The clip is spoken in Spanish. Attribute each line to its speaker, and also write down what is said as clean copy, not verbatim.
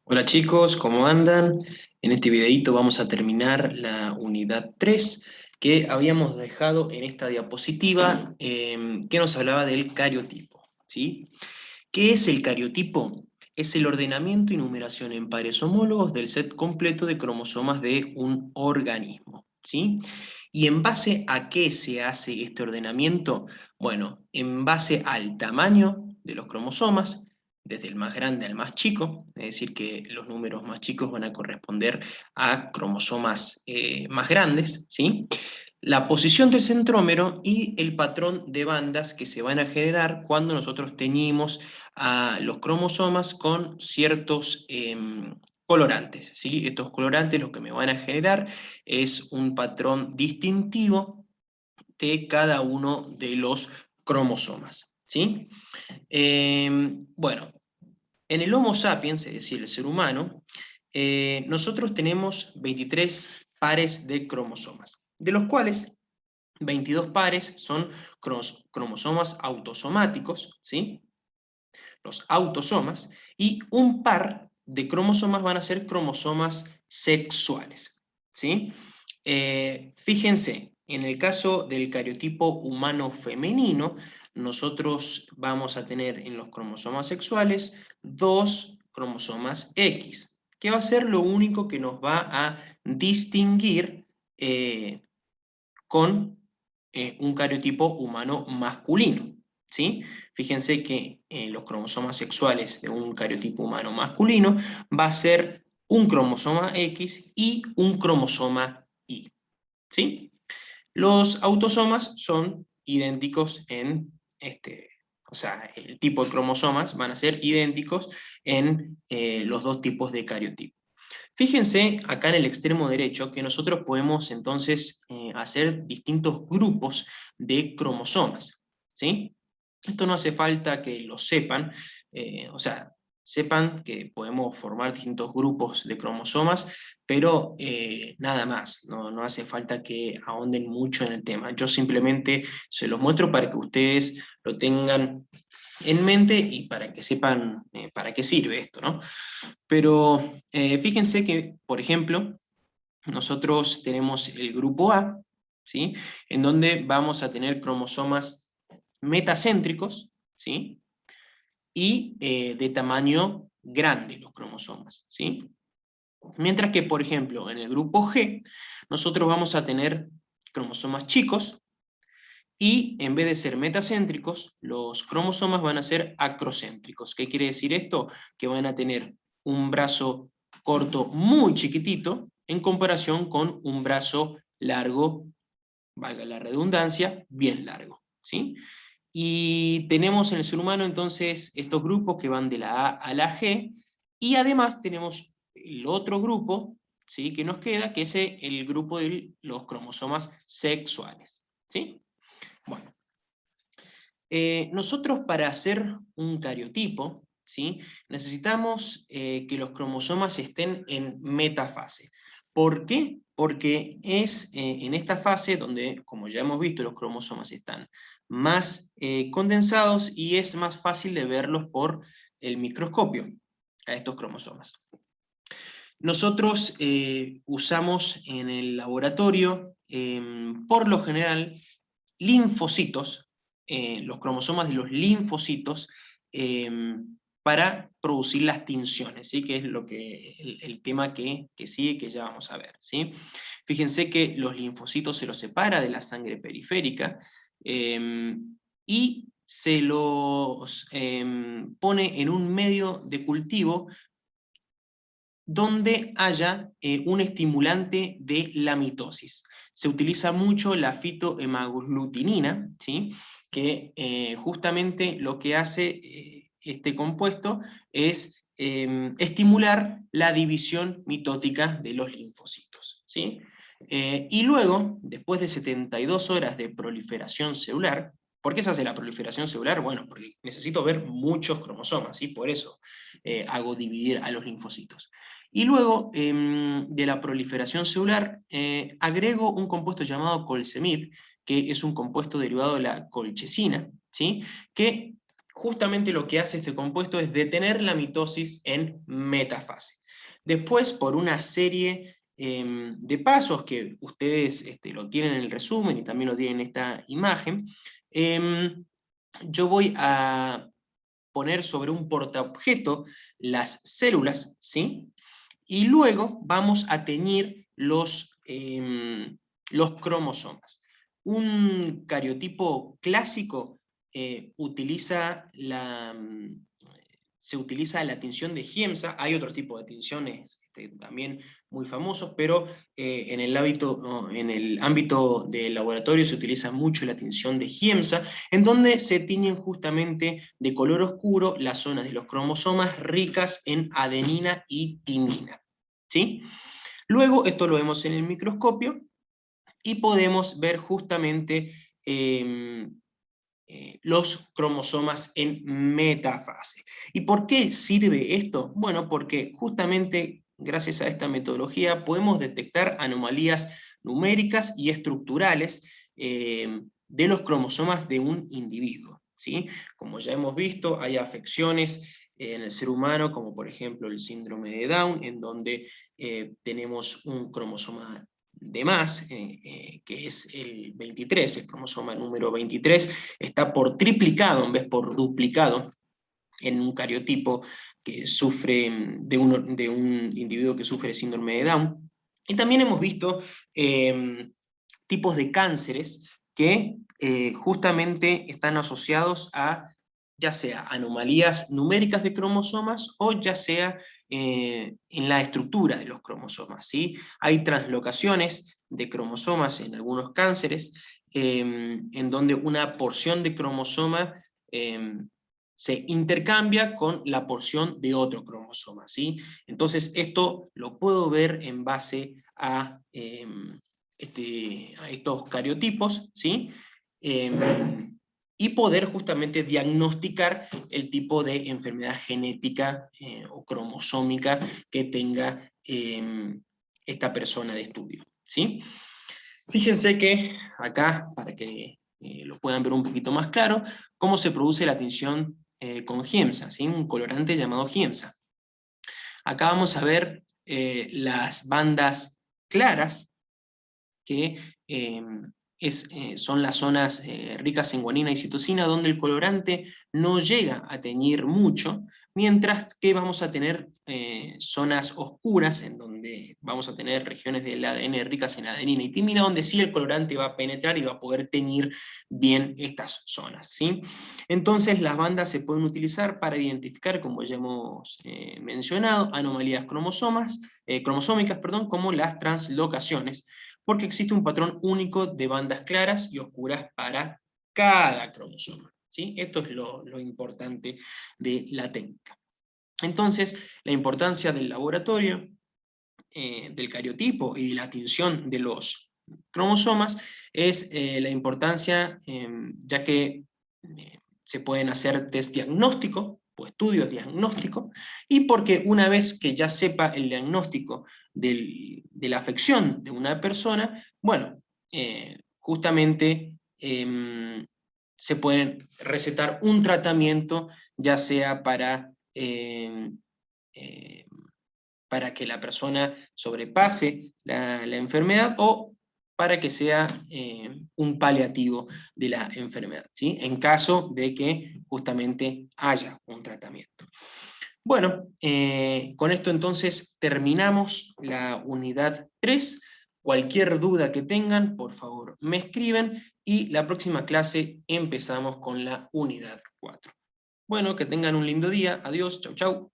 Speaker 1: Hola chicos, ¿cómo andan? En este videito vamos a terminar la unidad 3 que habíamos dejado en esta diapositiva que nos hablaba del cariotipo, ¿sí? ¿Qué es el cariotipo? Es el ordenamiento y numeración en pares homólogos del set completo de cromosomas de un organismo, ¿sí? ¿Y en base a qué se hace este ordenamiento? Bueno, en base al tamaño de los cromosomas, desde el más grande al más chico, es decir, que los números más chicos van a corresponder a cromosomas más grandes, ¿sí? La posición del centrómero y el patrón de bandas que se van a generar cuando nosotros teñimos a los cromosomas con ciertos colorantes, ¿sí? Estos colorantes lo que me van a generar es un patrón distintivo de cada uno de los cromosomas, ¿sí? Bueno, en el Homo sapiens, es decir, el ser humano, nosotros tenemos 23 pares de cromosomas, de los cuales 22 pares son cromosomas autosomáticos, ¿sí? Los autosomas, y un par de cromosomas van a ser cromosomas sexuales, ¿sí? Fíjense, en el caso del cariotipo humano femenino, nosotros vamos a tener en los cromosomas sexuales dos cromosomas X, que va a ser lo único que nos va a distinguir con un cariotipo humano masculino, ¿sí? Fíjense que los cromosomas sexuales de un cariotipo humano masculino va a ser un cromosoma X y un cromosoma Y, ¿sí? Los autosomas son idénticos en o sea, el tipo de cromosomas van a ser idénticos en los dos tipos de cariotipo. Fíjense acá en el extremo derecho que nosotros podemos entonces hacer distintos grupos de cromosomas, ¿sí? Esto no hace falta que lo sepan, o sea, sepan que podemos formar distintos grupos de cromosomas, pero nada más, no hace falta que ahonden mucho en el tema. Yo simplemente se los muestro para que ustedes lo tengan en mente y para que sepan para qué sirve esto, ¿no? Pero fíjense que, por ejemplo, nosotros tenemos el grupo A, ¿sí? En donde vamos a tener cromosomas metacéntricos, ¿sí? Y de tamaño grande los cromosomas, ¿sí? Mientras que, por ejemplo, en el grupo G, nosotros vamos a tener cromosomas chicos y en vez de ser metacéntricos, los cromosomas van a ser acrocéntricos. ¿Qué quiere decir esto? Que van a tener un brazo corto muy chiquitito en comparación con un brazo largo, valga la redundancia, bien largo, ¿sí? Y tenemos en el ser humano entonces estos grupos que van de la A a la G, y además tenemos el otro grupo, ¿sí? Que nos queda, que es el grupo de los cromosomas sexuales, ¿sí? Bueno, nosotros para hacer un cariotipo, ¿sí? Necesitamos que los cromosomas estén en metafase. ¿Por qué? Porque es en esta fase donde, como ya hemos visto, los cromosomas están más condensados y es más fácil de verlos por el microscopio a estos cromosomas. Nosotros usamos en el laboratorio, por lo general, linfocitos, los cromosomas de los linfocitos, eh, para producir las tinciones, ¿sí? Que es lo que, el tema que sigue, que ya vamos a ver, ¿sí? Fíjense que los linfocitos se los separa de la sangre periférica y se los pone en un medio de cultivo donde haya un estimulante de la mitosis. Se utiliza mucho la fitohemaglutinina, ¿sí? Que justamente lo que hace este compuesto es estimular la división mitótica de los linfocitos, ¿sí? Y luego, después de 72 horas de proliferación celular, ¿por qué se hace la proliferación celular? Bueno, porque necesito ver muchos cromosomas, ¿sí? Por eso hago dividir a los linfocitos. Y luego de la proliferación celular, agrego un compuesto llamado colcemid, que es un compuesto derivado de la colchicina, ¿sí? Que justamente lo que hace este compuesto es detener la mitosis en metafase. Después, por una serie de pasos que ustedes lo tienen en el resumen y también lo tienen en esta imagen, yo voy a poner sobre un portaobjeto las células, ¿sí? Y luego vamos a teñir los cromosomas. Un cariotipo clásico se utiliza la tinción de Giemsa. Hay otros tipos de tinciones también muy famosos, pero en el ámbito del laboratorio se utiliza mucho la tinción de Giemsa, en donde se tiñen justamente de color oscuro las zonas de los cromosomas ricas en adenina y timina. ¿Sí? Luego, esto lo vemos en el microscopio, y podemos ver justamente los cromosomas en metafase. ¿Y por qué sirve esto? Bueno, porque justamente gracias a esta metodología podemos detectar anomalías numéricas y estructurales de los cromosomas de un individuo, ¿sí? Como ya hemos visto, hay afecciones en el ser humano, como por ejemplo el síndrome de Down, en donde tenemos un cromosoma de más, que es el 23, el cromosoma número 23, está por triplicado en vez por duplicado en un cariotipo que sufre de un individuo que sufre síndrome de Down. Y también hemos visto tipos de cánceres que justamente están asociados a ya sea anomalías numéricas de cromosomas o ya sea en la estructura de los cromosomas, ¿sí? Hay translocaciones de cromosomas en algunos cánceres en donde una porción de cromosoma se intercambia con la porción de otro cromosoma, ¿sí? Entonces esto lo puedo ver en base a estos cariotipos, ¿sí? Y poder justamente diagnosticar el tipo de enfermedad genética o cromosómica que tenga esta persona de estudio, ¿sí? Fíjense que acá, para que lo puedan ver un poquito más claro, cómo se produce la tinción con Giemsa, ¿sí? Un colorante llamado Giemsa. Acá vamos a ver las bandas claras, que son las zonas ricas en guanina y citosina, donde el colorante no llega a teñir mucho, mientras que vamos a tener zonas oscuras, en donde vamos a tener regiones del ADN ricas en adenina y timina, donde sí el colorante va a penetrar y va a poder teñir bien estas zonas, ¿sí? Entonces las bandas se pueden utilizar para identificar, como ya hemos mencionado, anomalías cromosómicas, como las translocaciones, porque existe un patrón único de bandas claras y oscuras para cada cromosoma, ¿sí? Esto es lo importante de la técnica. Entonces, la importancia del laboratorio, del cariotipo y de la tinción de los cromosomas es la importancia, ya que se pueden hacer test diagnóstico o estudios diagnósticos, y porque una vez que ya sepa el diagnóstico de la afección de una persona, bueno, justamente se pueden recetar un tratamiento, ya sea para que la persona sobrepase la enfermedad o para que sea un paliativo de la enfermedad, ¿sí? En caso de que justamente haya un tratamiento. Bueno, con esto entonces terminamos la unidad 3. Cualquier duda que tengan, por favor, me escriben, y la próxima clase empezamos con la unidad 4. Bueno, que tengan un lindo día. Adiós, chau, chau.